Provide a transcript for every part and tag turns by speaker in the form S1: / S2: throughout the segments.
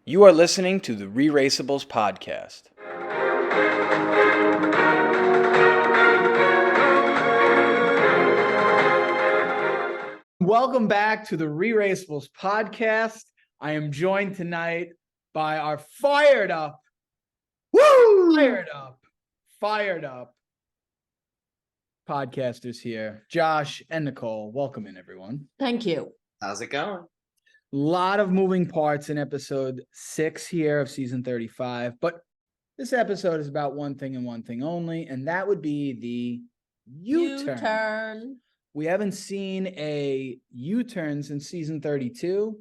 S1: You are listening to the ReRACEables Podcast.
S2: Welcome back to the ReRACEables Podcast. I am joined tonight by our fired up podcasters here, Josh and Nicole. Welcome in, everyone.
S3: Thank you.
S4: How's it going?
S2: A lot of moving parts in episode 6 here of season 35, but this episode is about one thing and one thing only, and that would be the U-turn. We haven't seen a U-turn since season 32,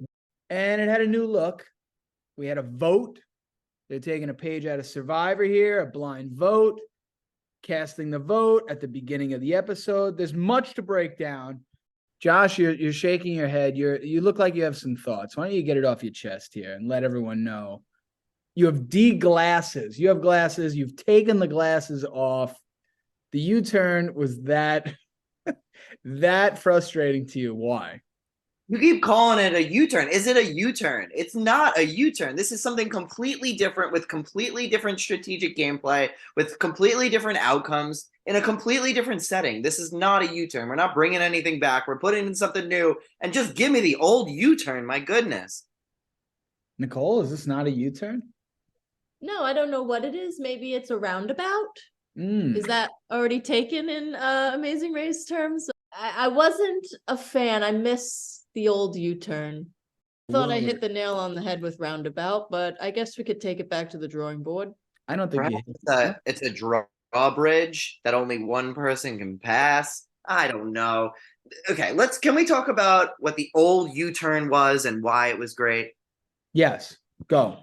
S2: and it had a new look. We had a vote. They're taking a page out of Survivor here, a blind vote, casting the vote at the beginning of the episode. There's much to break down. Josh, you're shaking your head. You look like you have some thoughts. Why don't you get it off your chest here and let everyone know? You have glasses. You have glasses. You've taken the glasses off. The U-turn was that frustrating to you. Why?
S4: You keep calling it a U-turn. Is it a U-turn? It's not a U-turn. This is something completely different with completely different strategic gameplay, with completely different outcomes in a completely different setting. This is not a U-turn. We're not bringing anything back. We're putting in something new, and just give me the old U-turn. My goodness.
S2: Nicole, is this not a U-turn?
S3: No, I don't know what it is. Maybe it's a roundabout. Is that already taken in Amazing Race terms? I wasn't a fan. I miss the old U-turn. Thought I hit the nail on the head with roundabout, but I guess we could take it back to the drawing board.
S2: I don't think
S4: it's a drawbridge that only one person can pass. I don't know. Okay, can we talk about what the old U-turn was and why it was great?
S2: Yes, go.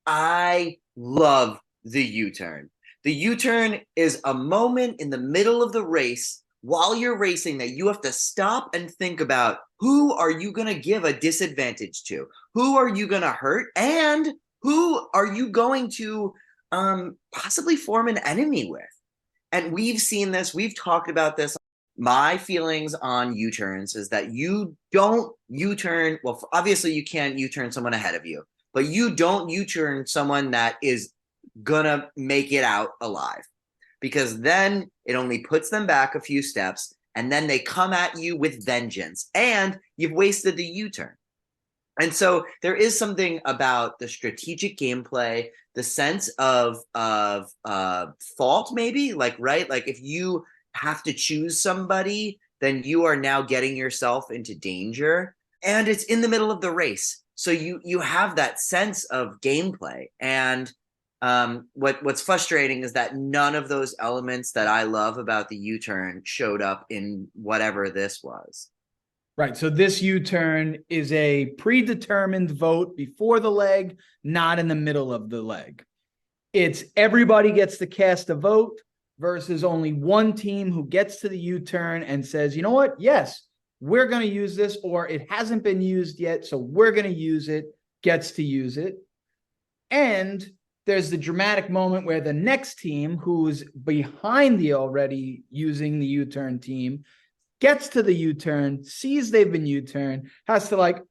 S4: I love the U-turn. The U-turn is a moment in the middle of the race while you're racing that you have to stop and think about, who are you going to give a disadvantage to? Who are you going to hurt? And who are you going to possibly form an enemy with? And we've seen this. We've talked about this. My feelings on U-turns is that you don't U-turn. Well, obviously you can't U-turn someone ahead of you, but you don't U-turn someone that is going to make it out alive. Because then it only puts them back a few steps, and then they come at you with vengeance, and you've wasted the U-turn. And so there is something about the strategic gameplay, the sense of fault, maybe, right? Like if you have to choose somebody, then you are now getting yourself into danger, and it's in the middle of the race. So you have that sense of gameplay, and what's frustrating is that none of those elements that I love about the U-turn showed up in whatever this was.
S2: Right. So this U-turn is a predetermined vote before the leg, not in the middle of the leg. It's everybody gets to cast a vote versus only one team who gets to the U-turn and says, you know what? Yes, we're going to use this, or it hasn't been used yet, so we're going to use it, gets to use it. And there's the dramatic moment where the next team, who's behind the already using the U-turn team, gets to the U-turn, sees they've been U-turned, has to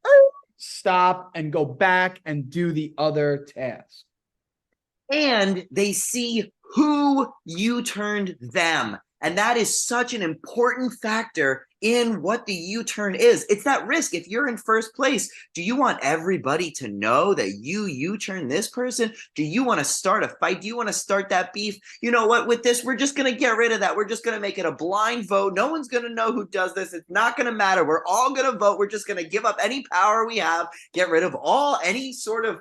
S2: stop and go back and do the other task.
S4: And they see who U-turned them. And that is such an important factor in what the U-turn is. It's that risk. If you're in first place, do you want everybody to know that you U-turn this person? Do you want to start a fight? Do you want to start that beef? You know what? With this, we're just going to get rid of that. We're just going to make it a blind vote. No one's going to know who does this. It's not going to matter. We're all going to vote. We're just going to give up any power we have, get rid of any sort of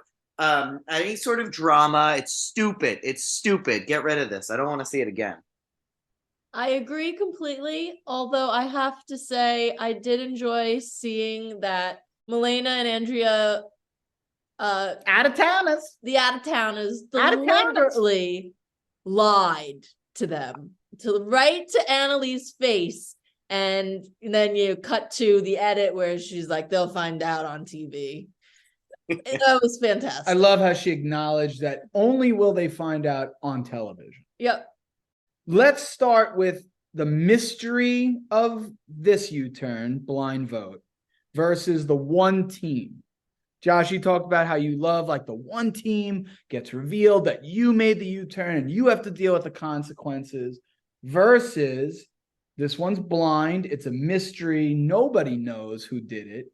S4: drama. It's stupid. It's stupid. Get rid of this. I don't want to see it again.
S3: I agree completely, although I have to say I did enjoy seeing that Milena and Andrea
S2: out-of-towners
S3: deliberately lied to them, right to Annalie's face, and then you cut to the edit where she's like, they'll find out on TV. That was fantastic.
S2: I love how she acknowledged that only will they find out on television.
S3: Yep.
S2: Let's start with the mystery of this U-turn blind vote versus the one team. Josh, you talked about how you love like the one team gets revealed that you made the U-turn and you have to deal with the consequences versus this one's blind. It's a mystery. Nobody knows who did it.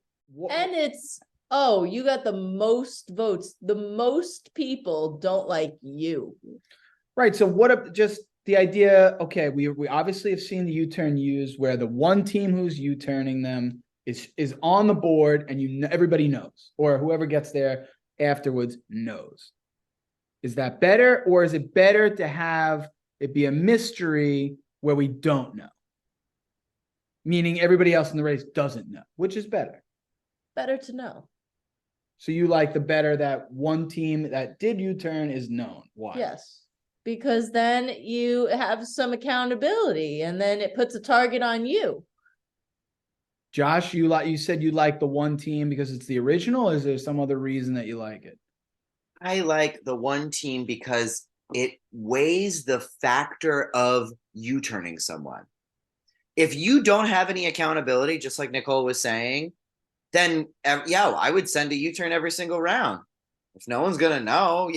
S3: And it's, you got the most votes. The most people don't like you.
S2: Right. So what just the idea, okay, we obviously have seen the U-turn used where the one team who's U-turning them is on the board and everybody knows, or whoever gets there afterwards knows. Is that better, or is it better to have it be a mystery where we don't know? Meaning everybody else in the race doesn't know. Which is better?
S3: Better to know.
S2: So you like the better that one team that did U-turn is known. Why?
S3: Yes. Because then you have some accountability and then it puts a target on you.
S2: Josh, you said you like the one team because it's the original, or is there some other reason that you like it?
S4: I like the one team because it weighs the factor of you turning someone. If you don't have any accountability, just like Nicole was saying, then I would send a U-turn every single round. If no one's going to know,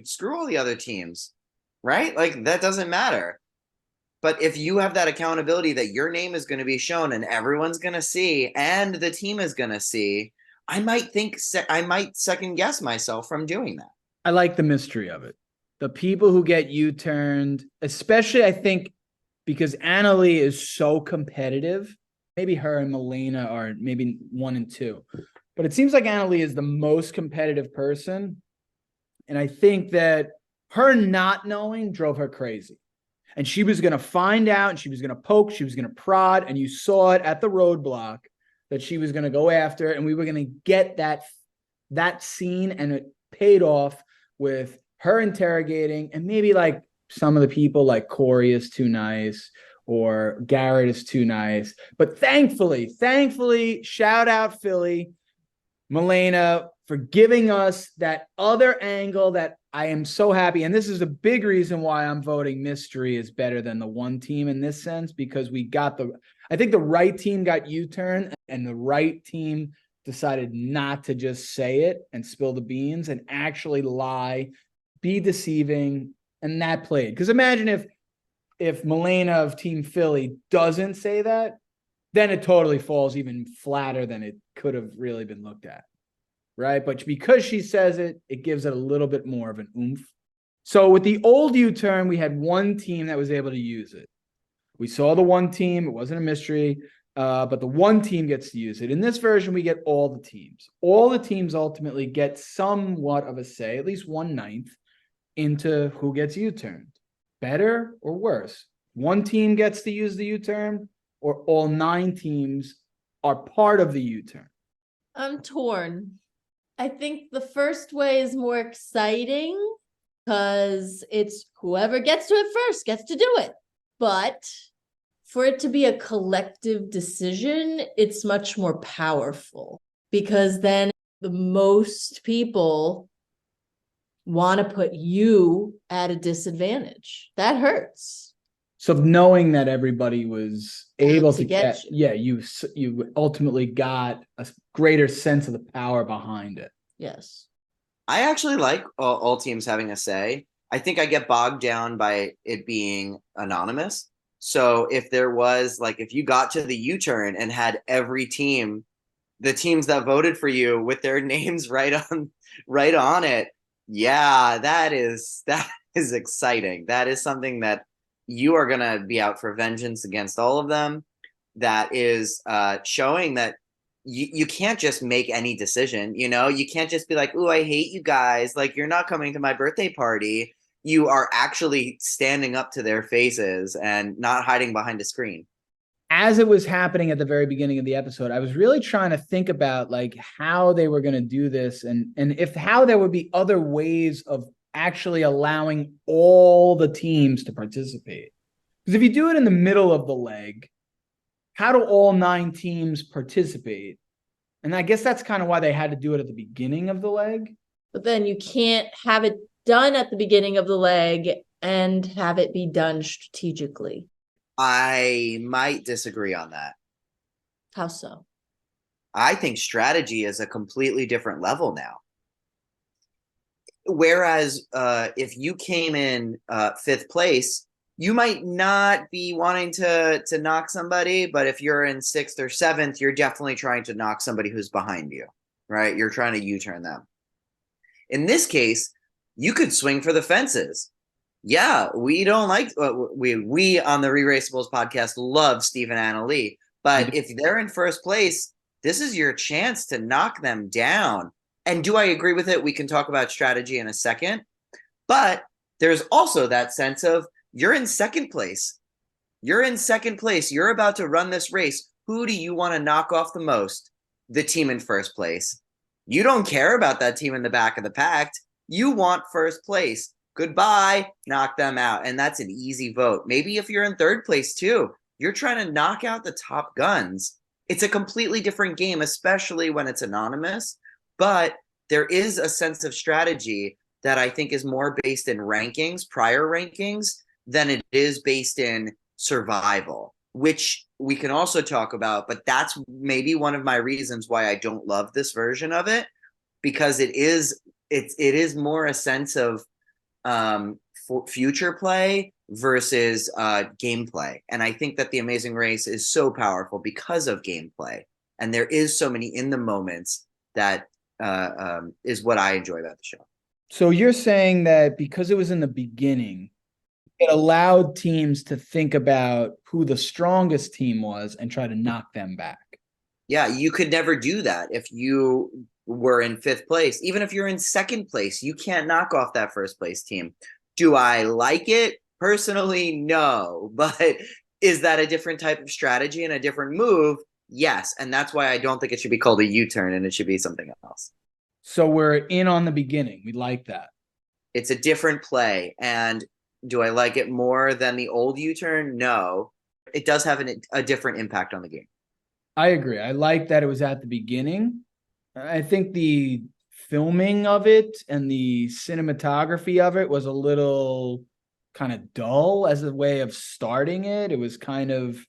S4: screw all the other teams, right? Like that doesn't matter. But if you have that accountability that your name is going to be shown and everyone's going to see and the team is going to see, I might second guess myself from doing that.
S2: I like the mystery of it. The people who get U-turned, especially I think because Annalie is so competitive, maybe her and Milena are maybe 1 and 2, but it seems like Annalie is the most competitive person. And I think that her not knowing drove her crazy. And she was going to find out and she was going to poke, she was going to prod. And you saw it at the roadblock that she was going to go after. And we were going to get that scene. And it paid off with her interrogating. And maybe like some of the people like Corey is too nice or Garrett is too nice. But thankfully, shout out Philly, Milena, for giving us that other angle that I am so happy. And this is a big reason why I'm voting mystery is better than the one team in this sense, because I think the right team got U-turn and the right team decided not to just say it and spill the beans and actually lie, be deceiving. And that played. Because imagine if Milena of Team Philly doesn't say that, then it totally falls even flatter than it could have really been looked at. Right. But because she says it, it gives it a little bit more of an oomph. So with the old U-turn, we had one team that was able to use it. We saw the one team. It wasn't a mystery, but the one team gets to use it. In this version, we get all the teams. All the teams ultimately get somewhat of a say, at least 1/9, into who gets U-turned. Better or worse? One team gets to use the U-turn, or all 9 teams are part of the U-turn?
S3: I'm torn. I think the first way is more exciting because it's whoever gets to it first gets to do it. But for it to be a collective decision, it's much more powerful because then the most people want to put you at a disadvantage. That hurts.
S2: So knowing that everybody was able to
S3: get
S2: you ultimately got a greater sense of the power behind it.
S3: Yes.
S4: I actually like all teams having a say. I think I get bogged down by it being anonymous. So if there was if you got to the U-turn and had every team, the teams that voted for you with their names right on it, that is exciting. That is something that you are going to be out for vengeance against all of them. That is showing that you can't just make any decision. You can't just be like, "Ooh, I hate you guys. Like, you're not coming to my birthday party." You are actually standing up to their faces and not hiding behind a screen.
S2: As it was happening at the very beginning of the episode, I was really trying to think about how they were going to do this and how there would be other ways of actually allowing all the teams to participate. Because if you do it in the middle of the leg, how do all 9 teams participate? And I guess that's kind of why they had to do it at the beginning of the leg.
S3: But then you can't have it done at the beginning of the leg and have it be done strategically.
S4: I might disagree on that.
S3: How so?
S4: I think strategy is a completely different level now. Whereas if you came in 5th place, you might not be wanting to knock somebody, but if you're in 6th or 7th, you're definitely trying to knock somebody who's behind you, right? You're trying to U-turn them. In this case, you could swing for the fences. Yeah, we don't like we on the ReRACeables podcast love Steve and Anna Lee, but if they're in first place, this is your chance to knock them down. And do I agree with it? We can talk about strategy in a second, but there's also that sense of you're in second place. You're in second place. You're about to run this race. Who do you want to knock off the most? The team in first place. You don't care about that team in the back of the pack. You want first place. Goodbye, knock them out. And that's an easy vote. Maybe if you're in third place too, you're trying to knock out the top guns. It's a completely different game, especially when it's anonymous. But there is a sense of strategy that I think is more based in rankings, prior rankings, than it is based in survival, which we can also talk about. But that's maybe one of my reasons why I don't love this version of it, because it is more a sense of future play versus gameplay. And I think that The Amazing Race is so powerful because of gameplay. And there is so many in the moments that is what I enjoy about the show.
S2: So you're saying that because it was in the beginning, it allowed teams to think about who the strongest team was and try to knock them back.
S4: Yeah, you could never do that if you were in 5th place. Even if you're in 2nd place, you can't knock off that first place team. Do I like it? Personally, no. But is that a different type of strategy and a different move? Yes. And that's why I don't think it should be called a U-turn and it should be something else.
S2: So we're in on the beginning. We like that.
S4: It's a different play. And do I like it more than the old U-turn? No. It does have a different impact on the game.
S2: I agree. I like that it was at the beginning. I think the filming of it and the cinematography of it was a little kind of dull as a way of starting it. It was kind of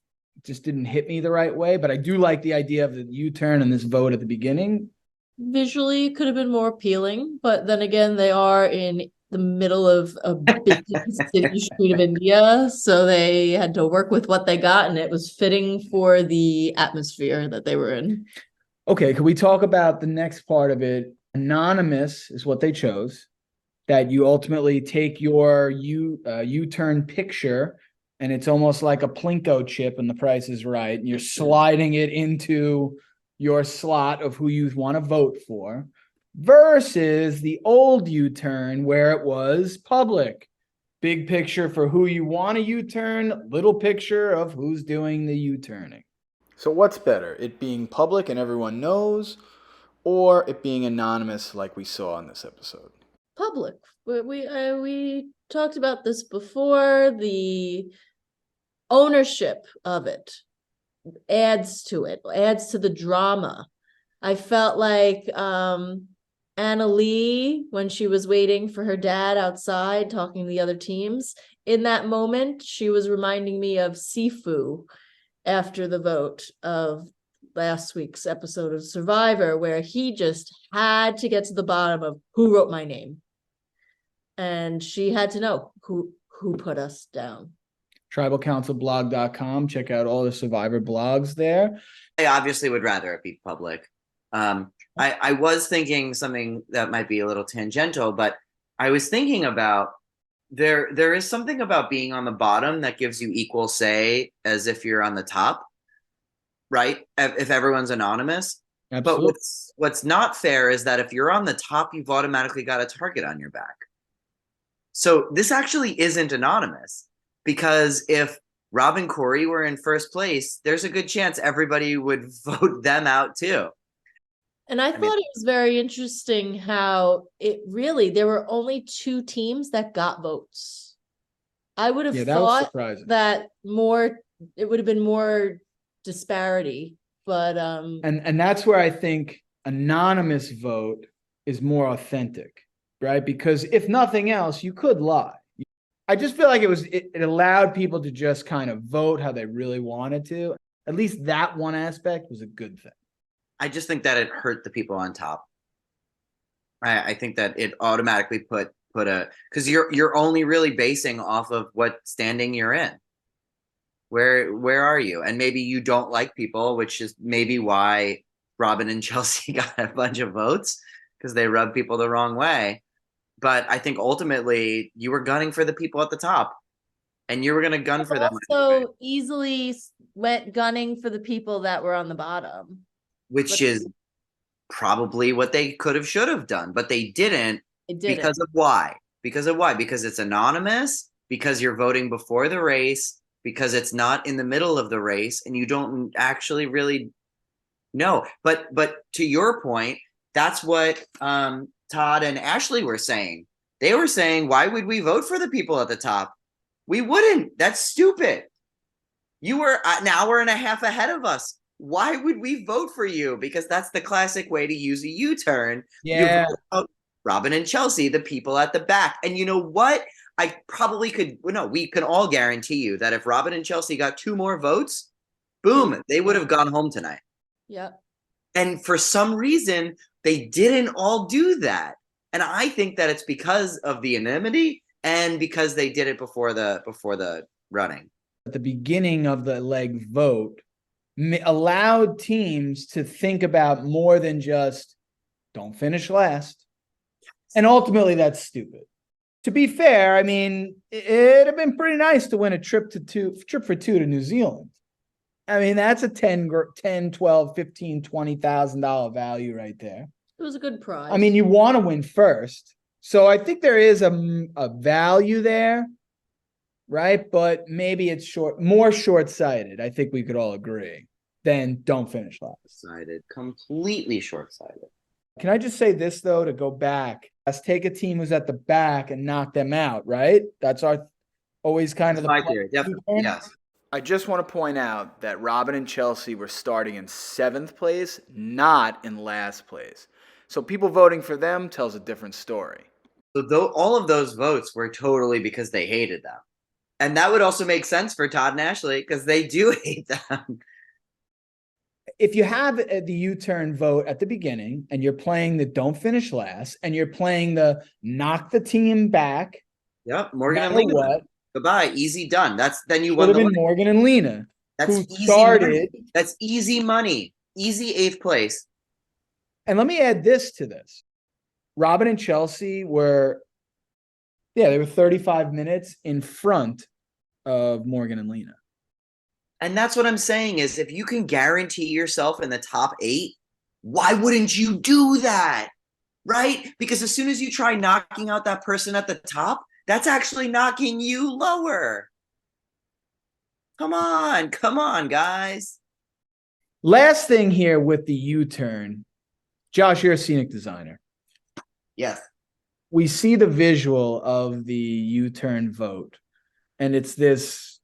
S2: just didn't hit me the right way. But I do like the idea of the U-turn and this vote at the beginning.
S3: Visually, it could have been more appealing, but then again, they are in the middle of a big city street of India, so they had to work with what they got, and it was fitting for the atmosphere that they were in.
S2: Okay, can we talk about the next part of it? Anonymous is what they chose, that you ultimately take your U-turn picture, and it's almost like a Plinko chip, and The Price is Right, and you're sliding it into your slot of who you want to vote for, versus the old U-turn where it was public. Big picture for who you want to U-turn, little picture of who's doing the U-turning.
S1: So what's better, it being public and everyone knows, or it being anonymous like we saw in this episode?
S3: Public. We talked about this before. The ownership of it adds to it, adds to the drama. I felt like Anna Lee, when she was waiting for her dad outside talking to the other teams, in that moment, she was reminding me of Sifu after the vote of last week's episode of Survivor, where he just had to get to the bottom of who wrote my name. And she had to know who put us down.
S2: TribalCouncilBlog.com. Check out all the Survivor blogs there.
S4: I obviously would rather it be public. I was thinking something that might be a little tangential, but I was thinking about there is something about being on the bottom that gives you equal say as if you're on the top, right? If everyone's anonymous.
S2: Absolutely.
S4: But what's not fair is that if you're on the top, you've automatically got a target on your back. So this actually isn't anonymous, because if Rob and Corey were in first place, there's a good chance everybody would vote them out too.
S3: And I thought it was very interesting how there were only 2 teams that got votes. I would have thought that it would have been more disparity, but
S2: and that's where I think anonymous vote is more authentic, right? Because if nothing else, you could lie. I just feel like it allowed people to just kind of vote how they really wanted to. At least that one aspect was a good thing.
S4: I just think that it hurt the people on top. I think that it automatically put because you're only really basing off of what standing you're in. Where are you? And maybe you don't like people, which is maybe why Robin and Chelsea got a bunch of votes, because they rub people the wrong way. But I think ultimately you were gunning for the people at the top, and you were going to gun for them.
S3: Also easily went gunning for the people that were on the bottom,
S4: which is probably what they could have, should have done, but they didn't. Because of why? Because it's anonymous, because you're voting before the race, because it's not in the middle of the race, and you don't actually really know. But to your point, that's what Todd and Ashley were saying. They were saying, why would we vote for the people at the top? We wouldn't. That's stupid. You were an hour and a half ahead of us. Why would we vote for you? Because that's the classic way to use a U-turn.
S2: Yeah.
S4: You vote out Robin and Chelsea, the people at the back. And you know what? I probably could, we can all guarantee you that if Robin and Chelsea got 2 more votes, boom, they would have gone home tonight.
S3: Yep. And
S4: for some reason, they didn't all do that. And I think that it's because of the anonymity and because they did it before the running.
S2: At the beginning of the leg vote, allowed teams to think about more than just don't finish last. And ultimately, that's stupid. To be fair, I mean, it'd have been pretty nice to win a trip for two to New Zealand. I mean, that's a $10, $12, $15, $20,000 value right there.
S3: It was a good prize.
S2: I mean, you want to win first. So I think there is a value there, right? But maybe it's more short-sighted. I think we could all agree than don't finish last.
S4: Completely short-sighted.
S2: Can I just say this, though, to go back? Let's take a team who's at the back and knock them out, right? That's our always kind of
S4: my theory. Definitely, yes.
S1: I just want to point out that Robin and Chelsea were starting in 7th place, not in last place. So people voting for them tells a different story.
S4: So all of those votes were totally because they hated them. And that would also make sense for Todd and Ashley because they do hate them.
S2: If you have the U-turn vote at the beginning and you're playing the don't finish last and you're playing the knock the team back.
S4: Yep. Morgan and Lena. What? Goodbye. Easy done. Then you won the
S2: money. Morgan and Lena.
S4: That's easy money. That's easy money. Easy 8th place.
S2: And let me add this to this. Robin and Chelsea were 35 minutes in front of Morgan and Lena.
S4: And that's what I'm saying is if you can guarantee yourself in the top 8, why wouldn't you do that? Right? Because as soon as you try knocking out that person at the top, that's actually knocking you lower. Come on, guys.
S2: Last thing here with the U-turn. Josh, you're a scenic designer.
S4: Yes.
S2: We see the visual of the U-turn vote, and it's this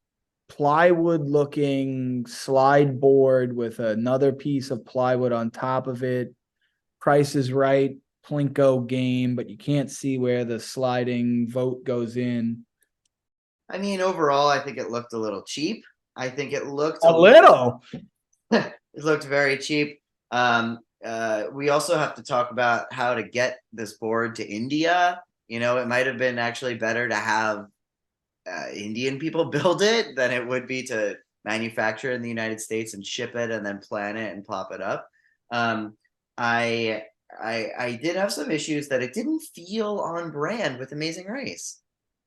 S2: plywood-looking slide board with another piece of plywood on top of it. Price is Right, Plinko game, but you can't see where the sliding vote goes in.
S4: I mean, overall, I think it looked a little cheap. I think it looked
S2: a little.
S4: It looked very cheap. We also have to talk about how to get this board to India. It might have been actually better to have Indian people build it than it would be to manufacture it in the United States and ship it and then plan it and plop it up. I did have some issues that it didn't feel on brand with Amazing Race.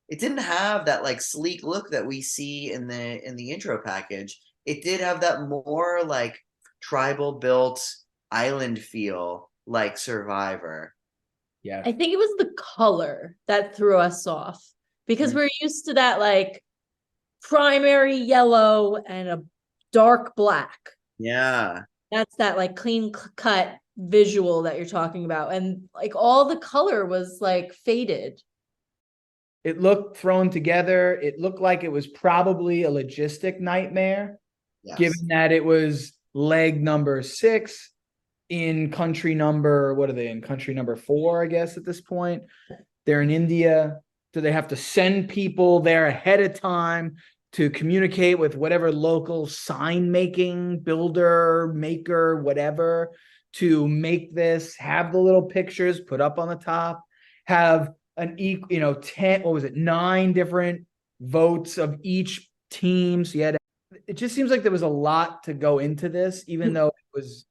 S4: It didn't have that like sleek look that we see in the intro package. It did have that more like tribal built island feel like Survivor.
S2: Yeah.
S3: I think it was the color that threw us off because we're used to that like primary yellow and a dark black.
S4: Yeah.
S3: That's that like clean cut visual that you're talking about. And like all the color was like faded.
S2: It looked thrown together. It looked like it was probably a logistic nightmare, given that it was leg number 6 in country number, what are they in country number 4, I guess at this point. They're in India. Do they have to send people there ahead of time to communicate with whatever local sign making, builder, maker, whatever, to make this, have the little pictures put up on the top, have 9 different votes of each team. So it just seems like there was a lot to go into this, even though it was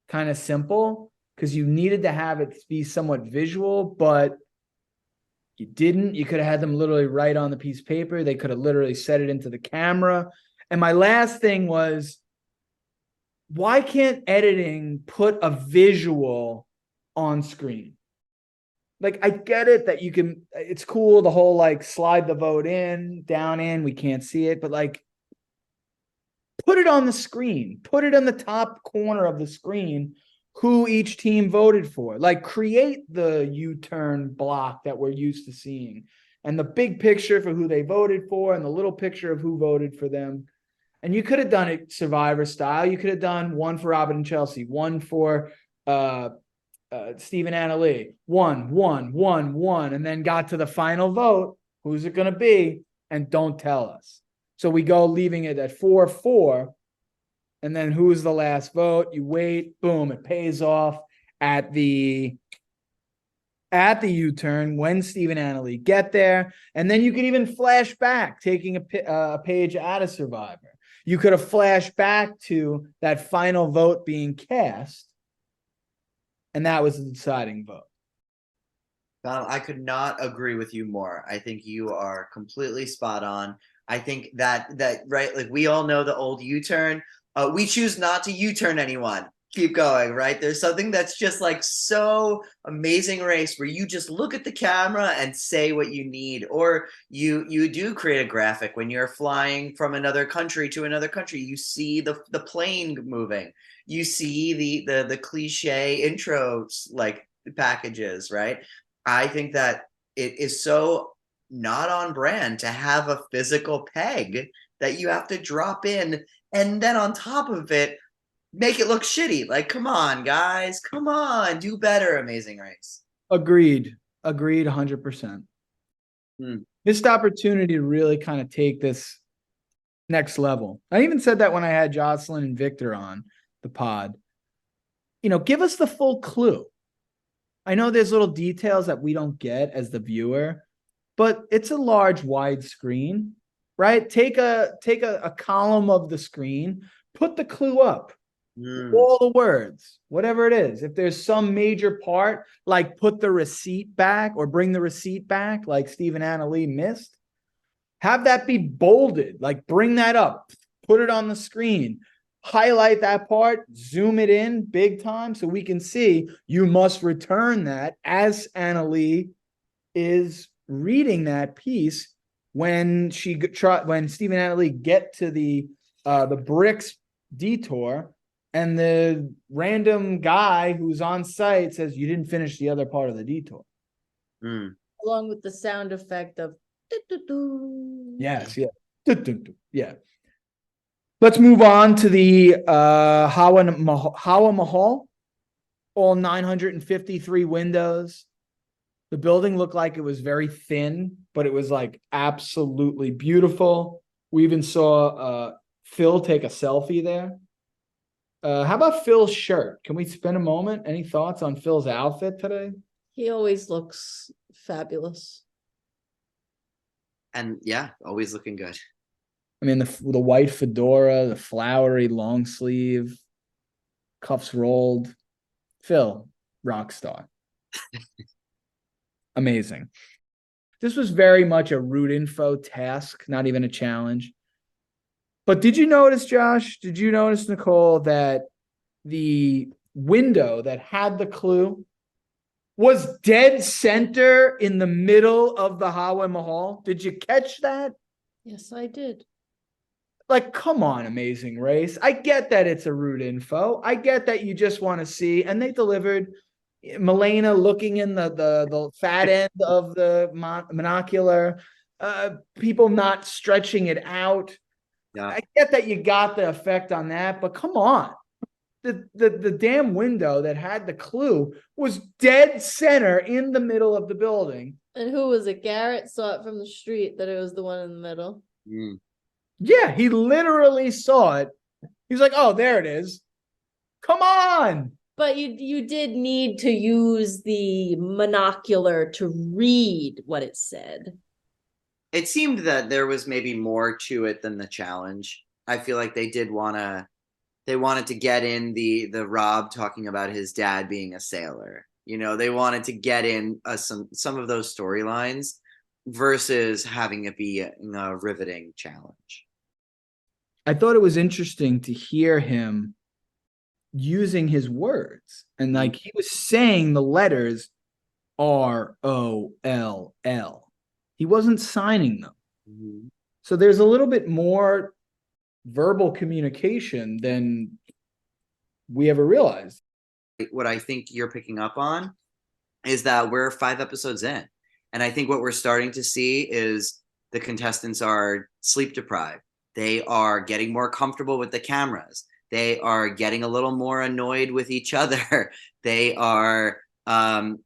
S2: kind of simple, because you needed to have it be somewhat visual, but you didn't. You could have had them literally write on the piece of paper. They could have literally set it into the camera. And my last thing was, why can't editing put a visual on screen? Like, I get it that you can, it's cool, the whole like slide the vote down in, we can't see it, but like, put it on the screen, put it in the top corner of the screen, who each team voted for. Like, create the U-turn block that we're used to seeing, and the big picture for who they voted for, and the little picture of who voted for them. And you could have done it Survivor style. You could have done one for Robin and Chelsea, one for Steve and Annalee, one, and then got to the final vote. Who's it going to be? And don't tell us. So we go leaving it at 4-4. And then who's the last vote? You wait, boom, it pays off at the U-turn when Steve and Annalee get there. And then you can even flash back, taking a page out of Survivor. You could have flashed back to that final vote being cast, and that was the deciding vote.
S4: Donald, I could not agree with you more. I think you are completely spot on. I think that right, like, we all know the old U-turn. We choose not to U-turn anyone. Keep going, right? There's something that's just like so Amazing Race, where you just look at the camera and say what you need, or you do create a graphic when you're flying from another country to another country. You see the plane moving. You see the cliche intros like packages, right? I think that it is so not on brand to have a physical peg that you have to drop in, and then on top of it, make it look shitty. Like, come on, guys. Come on. Do better, Amazing Race.
S2: Agreed 100%. Missed opportunity to really kind of take this next level. I even said that when I had Jocelyn and Victor on the pod. Give us the full clue. I know there's little details that we don't get as the viewer, but it's a large, wide screen, right? Take a column of the screen, put the clue up, all the words, whatever it is. If there's some major part, like put the receipt back or bring the receipt back, like Steve and Annalee missed, have that be bolded, like bring that up, put it on the screen, highlight that part, zoom it in big time so we can see you must return that as Annalee is reading that piece when Steve and Annalee get to the bricks detour, and the random guy who's on site says, you didn't finish the other part of the detour.
S3: Along with the sound effect of doo-doo-doo.
S2: Yes, yeah. Doo-doo-doo. Yeah. Let's move on to the Hawa Mahal. All 953 windows. The building looked like it was very thin, but it was like absolutely beautiful. We even saw Phil take a selfie there. How about Phil's shirt? Can we spend a moment? Any thoughts on Phil's outfit today?
S3: He always looks fabulous.
S4: And yeah, always looking good.
S2: I mean, the white fedora, the flowery long sleeve, cuffs rolled. Phil, rock star. Amazing. This was very much a root info task, not even a challenge. But did you notice, Josh? Did you notice, Nicole, that the window that had the clue was dead center in the middle of the Hawa Mahal? Did you catch that?
S3: Yes, I did.
S2: Like, come on, Amazing Race. I get that it's a root info. I get that you just want to see, and they delivered. Milena looking in the fat end of the monocular, people not stretching it out. Yeah. I get that you got the effect on that, but come on. The damn window that had the clue was dead center in the middle of the building.
S3: And who was it? Garrett saw it from the street that it was the one in the middle.
S2: Yeah, he literally saw it. He was like, oh, there it is. Come on.
S3: But you did need to use the monocular to read what it said.
S4: It seemed that there was maybe more to it than the challenge. I feel like they wanted to get in the Rob talking about his dad being a sailor. They wanted to get in some of those storylines versus having it be a riveting challenge.
S2: I thought it was interesting to hear him using his words, and like he was saying the letters ROLL. He wasn't signing them.
S4: Mm-hmm.
S2: So there's a little bit more verbal communication than we ever realized.
S4: What I think you're picking up on is that we're 5 episodes in. And I think what we're starting to see is the contestants are sleep deprived. They are getting more comfortable with the cameras. They are getting a little more annoyed with each other. They are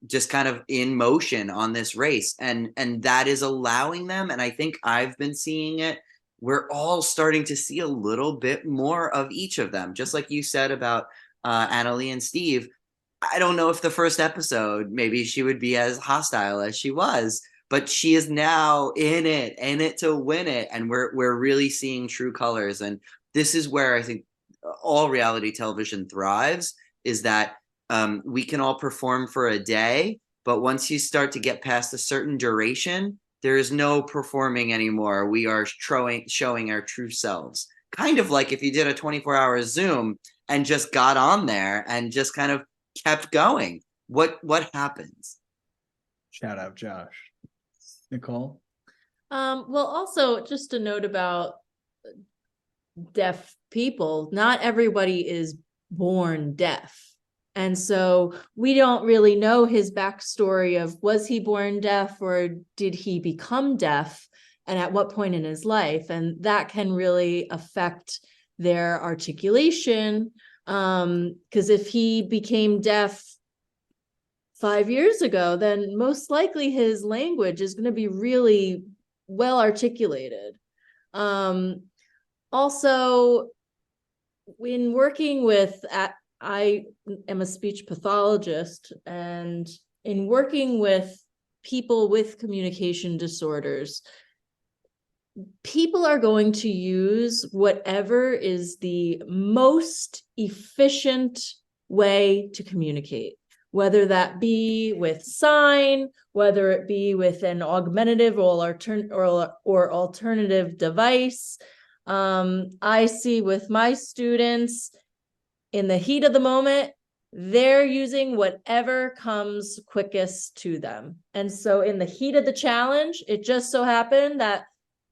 S4: just kind of in motion on this race. And that is allowing them. And I think I've been seeing it. We're all starting to see a little bit more of each of them. Just like you said about Annalie and Steve. I don't know if the first episode, maybe she would be as hostile as she was, but she is now in it to win it. And we're really seeing true colors. And this is where I think all reality television thrives, is that we can all perform for a day, but once you start to get past a certain duration, there is no performing anymore. We are showing our true selves. Kind of like if you did a 24-hour Zoom and just got on there and just kind of kept going. What happens?
S2: Shout out Josh. Nicole?
S3: Well, also just a note about deaf people. Not everybody is born deaf. And so we don't really know his backstory of, was he born deaf or did he become deaf, and at what point in his life? And that can really affect their articulation. Because if he became deaf 5 years ago, then most likely his language is going to be really well articulated. Also, when working with, I am a speech pathologist, and in working with people with communication disorders, people are going to use whatever is the most efficient way to communicate, whether that be with sign, whether it be with an augmentative or alternative device. I see with my students, in the heat of the moment, they're using whatever comes quickest to them. And so in the heat of the challenge, it just so happened that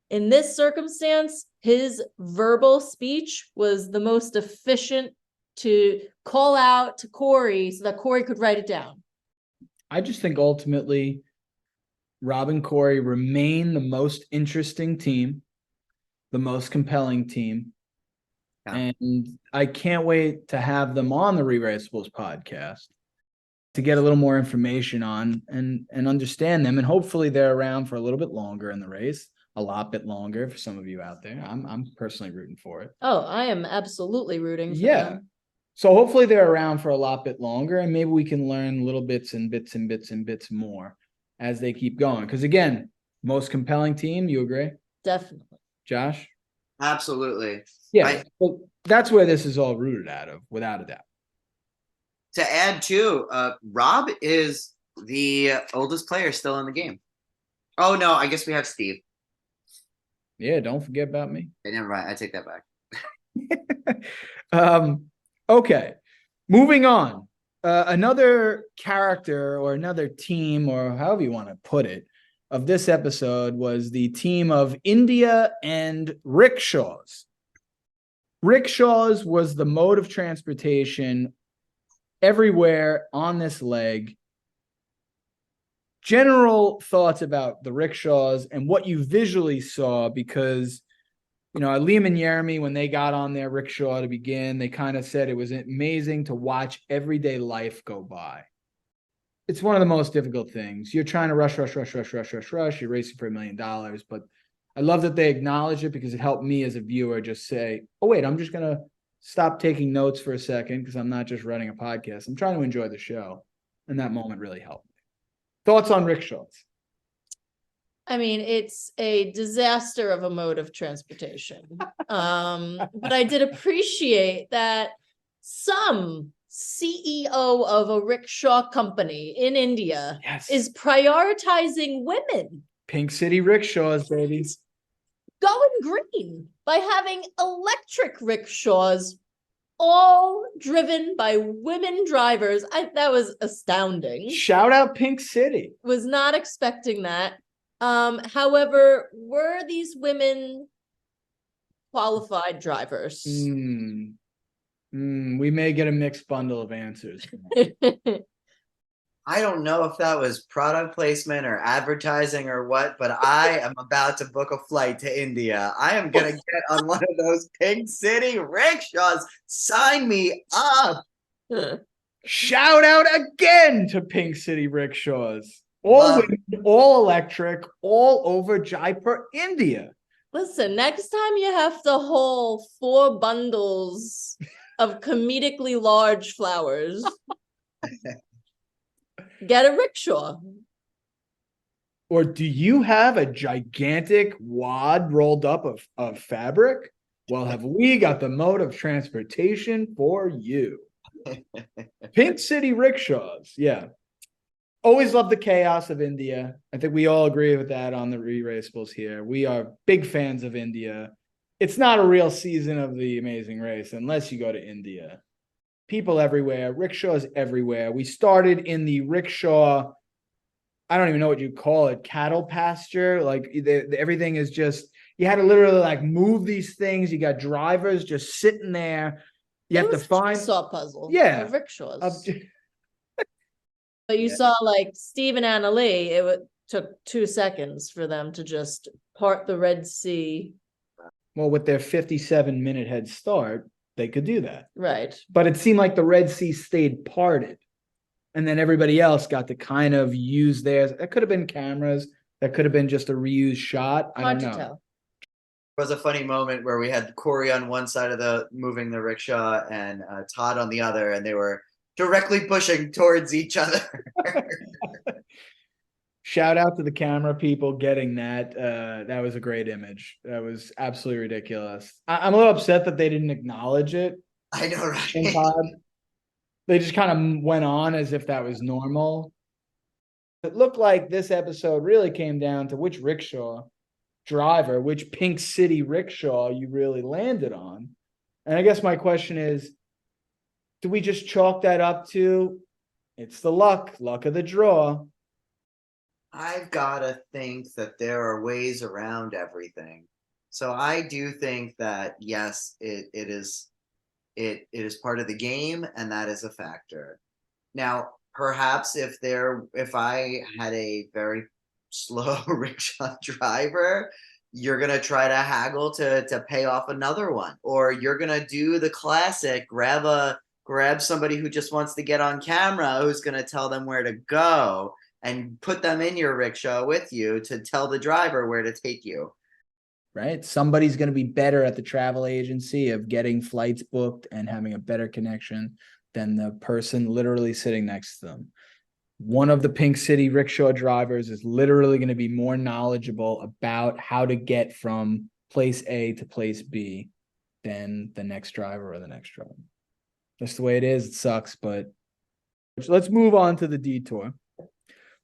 S3: in this circumstance, his verbal speech was the most efficient to call out to Corey so that Corey could write it down.
S2: I just think ultimately Rob and Corey remain the most interesting team, the most compelling team. Yeah. And I can't wait to have them on the ReRACEables podcast to get a little more information on and understand them. And hopefully they're around for a little bit longer in the race. A lot bit longer for some of you out there. I'm personally rooting for it.
S3: Oh, I am absolutely rooting for them.
S2: So hopefully they're around for a lot bit longer, and maybe we can learn little bits more as they keep going. Because again, most compelling team, you agree?
S3: Definitely.
S2: Josh?
S4: Absolutely.
S2: Yeah, well, that's where this is all rooted out of, without a doubt.
S4: To add to, Rob is the oldest player still in the game. Oh no, I guess we have Steve.
S2: Yeah, don't forget about me.
S4: Okay, never mind. I take that
S2: back. Okay, moving on. Another character or another team, or however you want to put it, of this episode was the team of India and rickshaws. Rickshaws was the mode of transportation everywhere on this leg. General thoughts about the rickshaws and what you visually saw, because, you know, Liam and Jeremy, when they got on their rickshaw to begin, they kind of said it was amazing to watch everyday life go by. It's one of the most difficult things. You're trying to rush. You're racing for $1 million. But I love that they acknowledge it, because it helped me as a viewer just say, oh, wait, I'm just going to stop taking notes for a second because I'm not just running a podcast. I'm trying to enjoy the show. And that moment really helped me. Thoughts on rickshaws?
S3: I mean, it's a disaster of a mode of transportation. But I did appreciate that some CEO of a rickshaw company in India is prioritizing women.
S2: Pink City rickshaws, baby.
S3: Going green by having electric rickshaws all driven by women drivers. That was astounding.
S2: Shout out Pink City.
S3: Was not expecting that. However, were these women qualified drivers?
S2: We may get a mixed bundle of answers.
S4: I don't know if that was product placement or advertising or what, but I am about to book a flight to India. I am going to get on one of those Pink City rickshaws. Sign me up.
S2: Shout out again to Pink City rickshaws. All women, all electric, all over Jaipur, India.
S3: Listen, next time you have to haul 4 bundles of comedically large flowers. Get a rickshaw.
S2: Or do you have a gigantic wad rolled up of fabric? Well, have we got the mode of transportation for you? Pink City rickshaws. Yeah. Always love the chaos of India. I think we all agree with that on the ReRACEables here. We are big fans of India. It's not a real season of the Amazing Race unless you go to India. People everywhere, rickshaws everywhere. We started in the rickshaw, I don't even know what you call it, cattle pasture. Like everything is just, you had to literally like move these things. You got drivers just sitting there. You have to find
S3: a jigsaw puzzle.
S2: Yeah.
S3: Of rickshaws. But you saw like Steve and Anna Lee, took 2 seconds for them to just part the Red Sea.
S2: Well, with their 57-minute head start, they could do that.
S3: Right.
S2: But it seemed like the Red Sea stayed parted. And then everybody else got to kind of use theirs. That could have been cameras. That could have been just a reused shot. I don't know.
S3: Tell.
S4: There was a funny moment where we had Corey on one side of moving the rickshaw and Todd on the other, and they were directly pushing towards each other.
S2: Shout out to the camera people getting that. That was a great image. That was absolutely ridiculous. I'm a little upset that they didn't acknowledge it.
S4: I know, right?
S2: They just kind of went on as if that was normal. It looked like this episode really came down to which rickshaw driver, which Pink City rickshaw you really landed on. And I guess my question is, do we just chalk that up to it's the luck of the draw?
S4: I've got to think that there are ways around everything. So I do think that, yes, it is part of the game, and that is a factor. Now, perhaps if I had a very slow rickshaw driver, you're going to try to haggle to pay off another one, or you're going to do the classic, grab somebody who just wants to get on camera, who's going to tell them where to go and put them in your rickshaw with you to tell the driver where to take you.
S2: Right? Somebody's going to be better at the travel agency of getting flights booked and having a better connection than the person literally sitting next to them. One of the Pink City rickshaw drivers is literally going to be more knowledgeable about how to get from place A to place B than the next driver or the next driver. Just the way it is. It sucks, but let's move on to the detour.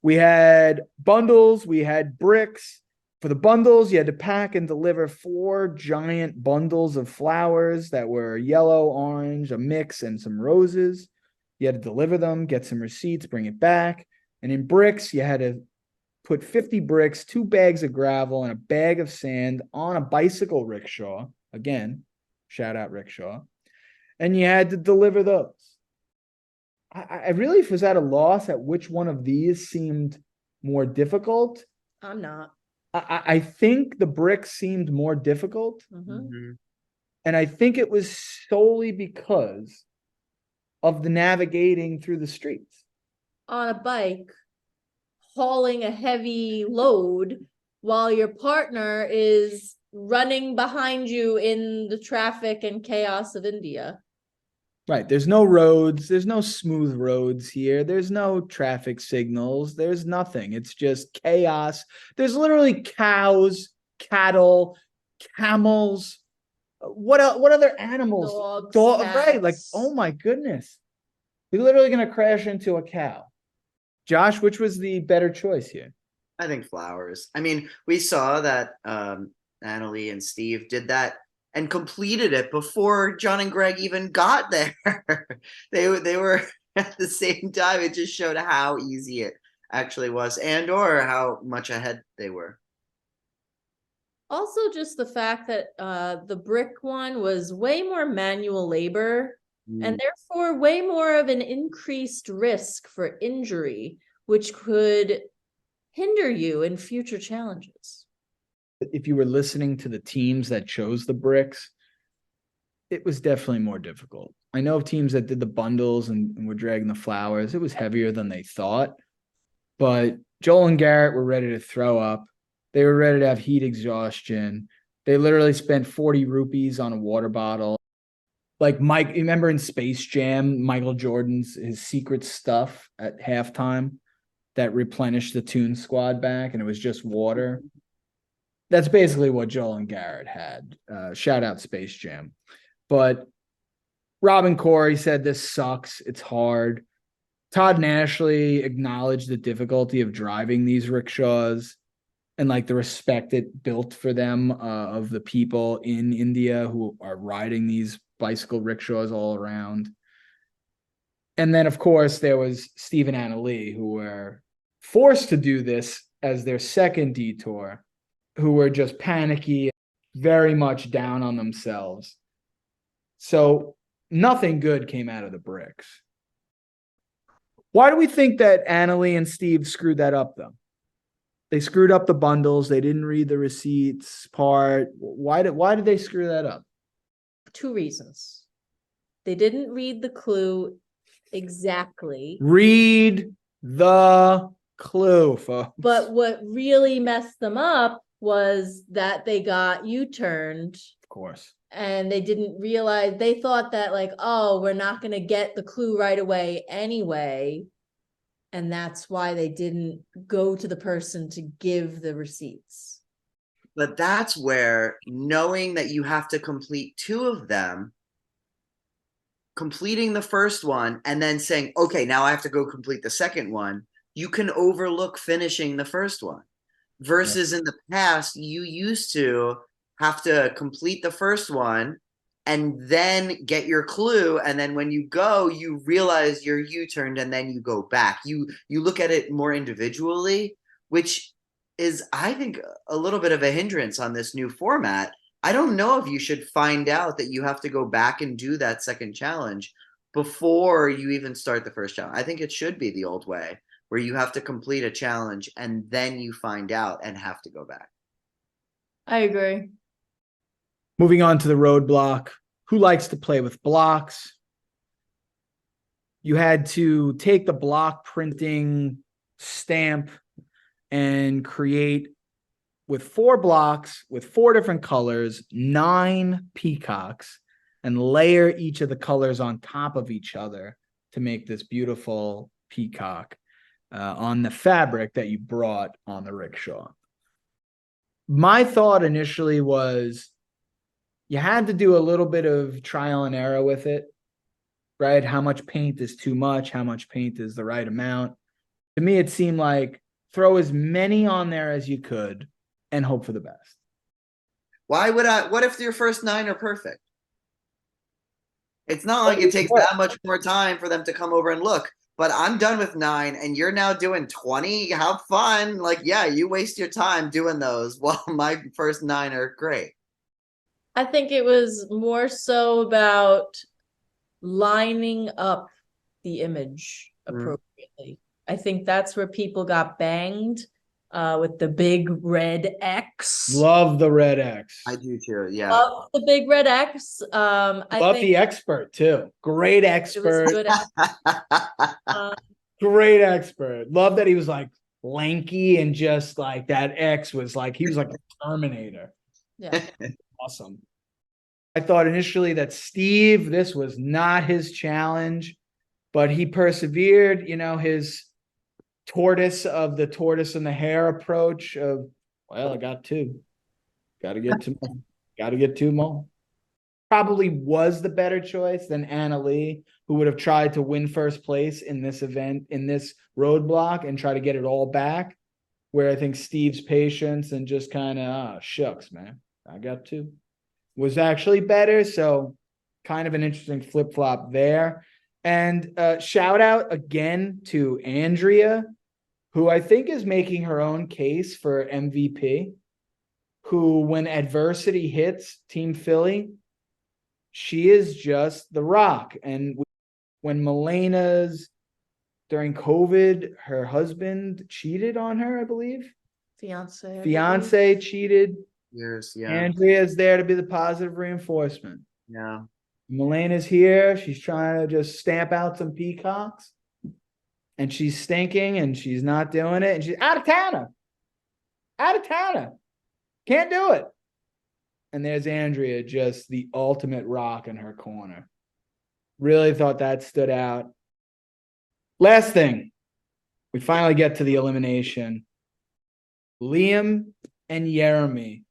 S2: We had bundles. We had bricks. For the bundles, you had to pack and deliver 4 giant bundles of flowers that were yellow, orange, a mix, and some roses. You had to deliver them, get some receipts, bring it back. And in bricks, you had to put 50 bricks, 2 bags of gravel, and a bag of sand on a bicycle rickshaw. Again, shout out rickshaw. And you had to deliver those. I really was at a loss at which one of these seemed more difficult.
S3: I'm not.
S2: I think the bricks seemed more difficult.
S3: Mm-hmm.
S2: And I think it was solely because of the navigating through the streets.
S3: On a bike, hauling a heavy load while your partner is running behind you in the traffic and chaos of India.
S2: Right. There's no roads. There's no smooth roads here. There's no traffic signals. There's nothing. It's just chaos. There's literally cows, cattle, camels. What other animals?
S3: Dogs,
S2: right. Like,
S3: cats.
S2: oh my goodness. You're literally going to crash into a cow. Josh, which was the better choice here?
S4: I think flowers. I mean, we saw that Annalie and Steve did that and completed it before John and Greg even got there. they were at the same time. It just showed how easy it actually was, and or how much ahead they were.
S3: Also, just the fact that the brick one was way more manual labor and therefore way more of an increased risk for injury, which could hinder you in future challenges.
S2: If you were listening to the teams that chose the bricks, it was definitely more difficult. I know of teams that did the bundles and were dragging the flowers. It was heavier than they thought. But Joel and Garrett were ready to throw up. They were ready to have heat exhaustion. They literally spent 40 rupees on a water bottle. Like Mike, remember in Space Jam, Michael Jordan's his secret stuff at halftime that replenished the Toon Squad back, and it was just water. That's basically what Joel and Garrett had. Shout out Space Jam. But Robin Corey said this sucks. It's hard. Todd and Ashley acknowledged the difficulty of driving these rickshaws and like the respect it built for them of the people in India who are riding these bicycle rickshaws all around. And then, of course, there was Steve and Anna Lee, who were forced to do this as their second detour, who were just panicky, very much down on themselves. So nothing good came out of the bricks. Why do we think that Anna Lee and Steve screwed that up, though? They screwed up the bundles. They didn't read the receipts part. Why did they screw that up?
S3: 2 reasons. They didn't read the clue exactly.
S2: Read the clue, folks.
S3: But what really messed them up was that they got U-turned.
S2: Of course.
S3: And they didn't realize, they thought that like, oh, we're not going to get the clue right away anyway. And that's why they didn't go to the person to give the receipts.
S4: But that's where knowing that you have to complete 2 of them, completing the first one, and then saying, okay, now I have to go complete the second one, you can overlook finishing the first one. Versus in the past, you used to have to complete the first one and then get your clue. And then when you go, you realize you're U-turned and then you go back. You look at it more individually, which is, I think, a little bit of a hindrance on this new format. I don't know if you should find out that you have to go back and do that second challenge before you even start the first challenge. I think it should be the old way, where you have to complete a challenge and then you find out and have to go back.
S3: I agree.
S2: Moving on to the roadblock. Who likes to play with blocks? You had to take the block printing stamp and create with 4 blocks with 4 different colors, 9 peacocks, and layer each of the colors on top of each other to make this beautiful peacock on the fabric that you brought on the rickshaw. My thought initially was you had to do a little bit of trial and error with it, right? How much paint is too much? How much paint is the right amount? To me, it seemed like throw as many on there as you could and hope for the best.
S4: What if your first 9 are perfect? It's not like it takes that much more time for them to come over and look, but I'm done with 9 and you're now doing 20. Have fun. Like, yeah, you waste your time doing those while my first 9 are great.
S3: I think it was more so about lining up the image appropriately. I think that's where people got banged with the big red X.
S2: Love the red X.
S4: I do too, yeah.
S3: Love the big red X.
S2: Love the expert too. Great expert.
S3: It was good.
S2: Great expert. Love that he was like lanky and just like that X was like, he was like a Terminator.
S3: Yeah.
S2: Awesome. I thought initially that Steve, this was not his challenge, but he persevered, his tortoise and the hare approach of, well, I got two. Got to get two more. Got to get two more. Probably was the better choice than Anna Lee, who would have tried to win first place in this event, in this roadblock, and try to get it all back. Where I think Steve's patience and just kind of, shucks, man, I got two, was actually better. So kind of an interesting flip-flop there. And shout out again to Andrea, who I think is making her own case for MVP, who, when adversity hits Team Philly, she is just the rock. And when Melena's, during COVID, her husband cheated on her, I believe. Fiance cheated.
S4: Yes, yeah.
S2: Andrea's there to be the positive reinforcement.
S4: Yeah.
S2: Melena's here. She's trying to just stamp out some peacocks. And she's stinking and she's not doing it. And she's out of towner. Can't do it. And there's Andrea, just the ultimate rock in her corner. Really thought that stood out. Last thing, we finally get to the elimination. Liam and Jeremy.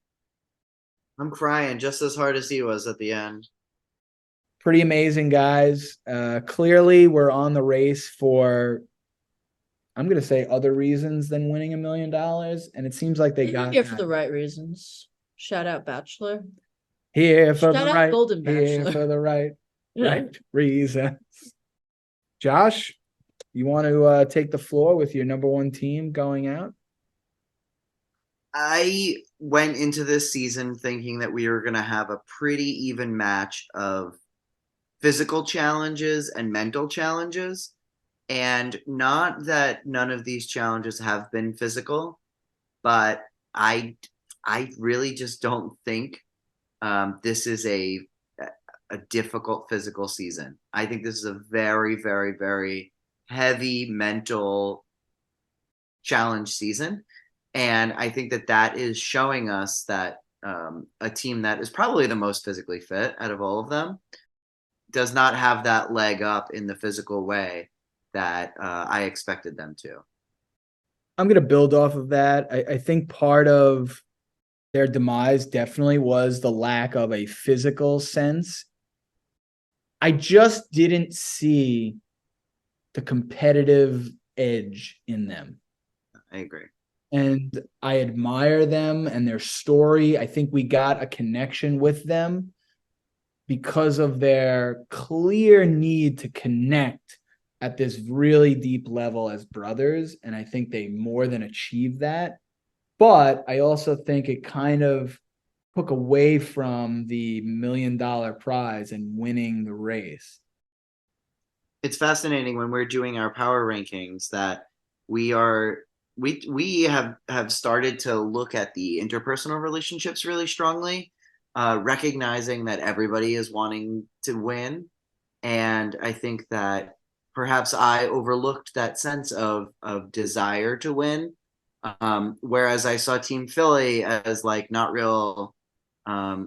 S4: I'm crying just as hard as he was at the end.
S2: Pretty amazing, guys. Clearly, we're on the race for, I'm going to say, other reasons than winning $1 million. And it seems like they got
S3: here for the right reasons. Shout out Bachelor.
S2: Here for
S3: Shout
S2: the
S3: out
S2: right,
S3: Golden
S2: here
S3: Bachelor.
S2: for the right reasons. Josh, you want to take the floor with your number one team going out?
S4: I went into this season thinking that we were going to have a pretty even match of physical challenges and mental challenges. And not that none of these challenges have been physical, but I really just don't think this is a difficult physical season. I think this is a very, very, very heavy mental challenge season. And I think that is showing us that a team that is probably the most physically fit out of all of them does not have that leg up in the physical way that I expected them to.
S2: I'm going to build off of that. I think part of their demise definitely was the lack of a physical sense. I just didn't see the competitive edge in them.
S4: I agree.
S2: And I admire them and their story. I think we got a connection with them because of their clear need to connect at this really deep level as brothers. And I think they more than achieved that. But I also think it kind of took away from the $1 million prize and winning the race.
S4: It's fascinating when we're doing our power rankings that we have started to look at the interpersonal relationships really strongly, recognizing that everybody is wanting to win. And I think that perhaps I overlooked that sense of desire to win. Whereas I saw Team Philly as like not real,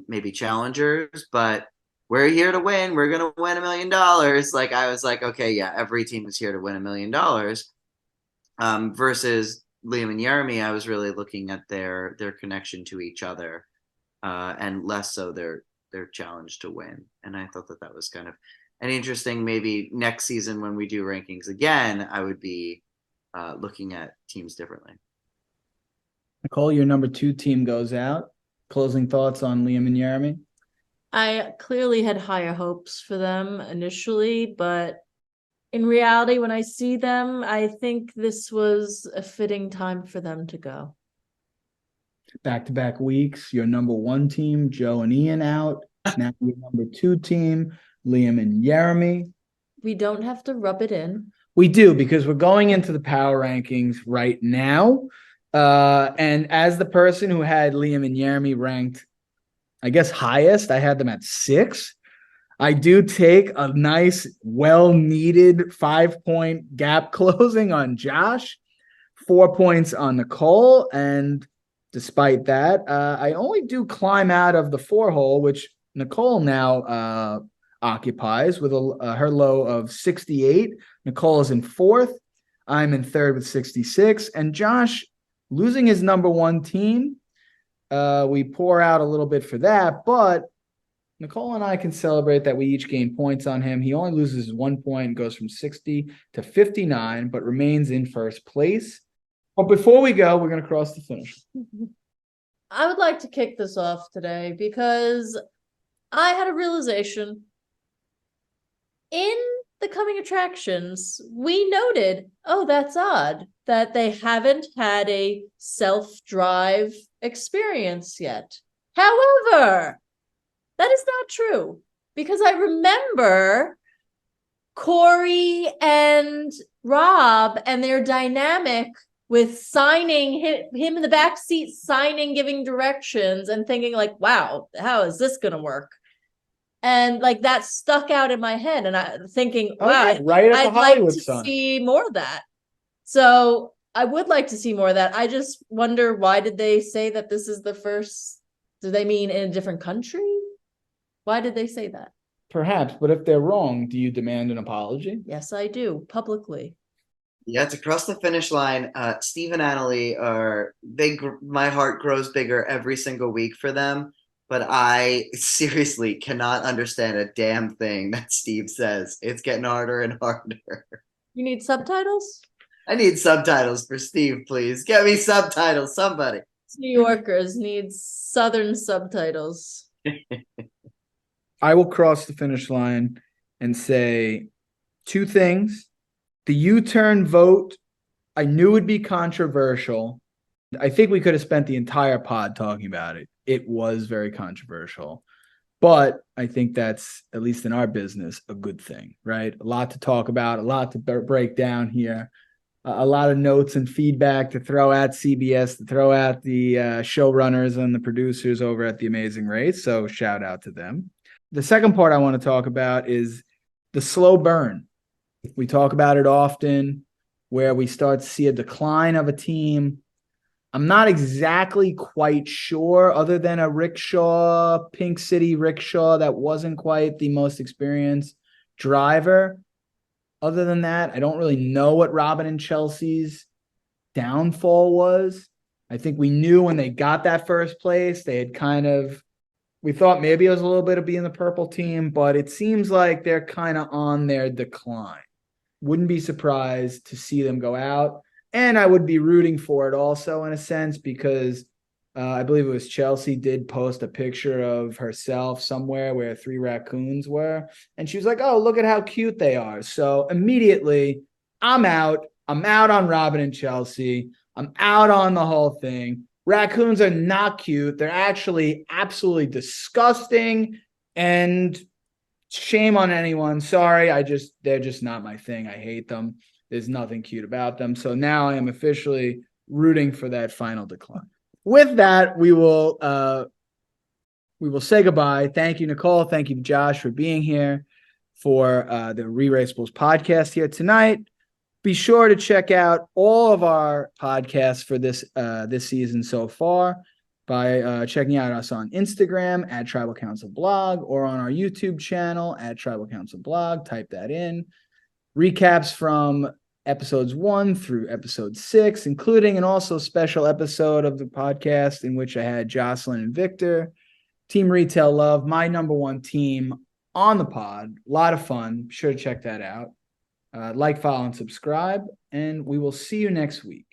S4: maybe challengers, but we're here to win. We're going to win $1 million. Like I was like, okay, yeah, every team is here to win $1 million. Versus Liam and Jeremy, I was really looking at their connection to each other, and less so their challenge to win. And I thought that was kind of an interesting, maybe next season when we do rankings again, I would be looking at teams differently.
S2: Nicole, your number 2 team goes out. Closing thoughts on Liam and Jeremy?
S3: I clearly had higher hopes for them initially, but in reality, when I see them, I think this was a fitting time for them to go.
S2: Back-to-back weeks, your number 1 team, Joe and Ian out. Now your number 2 team, Liam and Jeremy.
S3: We don't have to rub it in.
S2: We do, because we're going into the power rankings right now. And as the person who had Liam and Jeremy ranked, I guess, highest, I had them at 6. I do take a nice, well-needed 5-point gap closing on Josh, 4 points on Nicole, and despite that, I only do climb out of the 4-hole, which Nicole now occupies with her low of 68. Nicole is in 4th. I'm in 3rd with 66. And Josh, losing his number 1 team, we pour out a little bit for that, but Nicole and I can celebrate that we each gain points on him. He only loses 1 point and goes from 60 to 59, but remains in 1st place. But before we go, we're going to cross the finish.
S3: I would like to kick this off today because I had a realization. In the coming attractions, we noted, oh, that's odd, that they haven't had a self-drive experience yet. However, that is not true, because I remember Corey and Rob and their dynamic with signing him in the back seat, signing, giving directions, and thinking like, wow, how is this going to work? And like that stuck out in my head, and I'm thinking, wow,
S2: Okay, right at the
S3: I'd like
S2: Hollywood
S3: to
S2: sign.
S3: see more of that. So I would like to see more of that. I just wonder, why did they say that this is the first? Do they mean in a different country? Why did they say that?
S2: Perhaps, but if they're wrong, do you demand an apology?
S3: Yes, I do, publicly.
S4: Yeah, to cross the finish line, Steve and Annalie my heart grows bigger every single week for them, but I seriously cannot understand a damn thing that Steve says. It's getting harder and harder.
S3: You need subtitles?
S4: I need subtitles for Steve, please. Get me subtitles, somebody.
S3: New Yorkers need Southern subtitles.
S2: I will cross the finish line and say 2 things. The U-turn vote, I knew would be controversial. I think we could have spent the entire pod talking about it. It was very controversial. But I think that's, at least in our business, a good thing, right? A lot to talk about, a lot to break down here. A lot of notes and feedback to throw at CBS, to throw at the showrunners and the producers over at The Amazing Race. So shout out to them. The second part I want to talk about is the slow burn. We talk about it often, where we start to see a decline of a team. I'm not exactly quite sure, other than a rickshaw, Pink City rickshaw, that wasn't quite the most experienced driver. Other than that, I don't really know what Robin and Chelsea's downfall was. I think we knew when they got that 1st place, they had we thought maybe it was a little bit of being the purple team, but it seems like they're kind of on their decline. Wouldn't be surprised to see them go out. And I would be rooting for it also, in a sense, because I believe it was Chelsea did post a picture of herself somewhere where 3 raccoons were. And she was like, oh, look at how cute they are. So immediately, I'm out. I'm out on Robin and Chelsea. I'm out on the whole thing. Raccoons are not cute. They're actually absolutely disgusting. And shame on anyone. Sorry, they're just not my thing. I hate them. There's nothing cute about them. So now I am officially rooting for that final decline. With that, we will say goodbye. Thank you, Nicole. Thank you, Josh, for being here for the ReRACEables podcast here tonight. Be sure to check out all of our podcasts for this season so far by checking out us on Instagram at Tribal Council Blog, or on our YouTube channel at Tribal Council Blog. Type that in. Recaps from episodes 1 through episode 6, including an also special episode of the podcast in which I had Jocelyn and Victor. Team Retail Love, my number 1 team on the pod. A lot of fun. Be sure to check that out. Like, follow, and subscribe, and we will see you next week.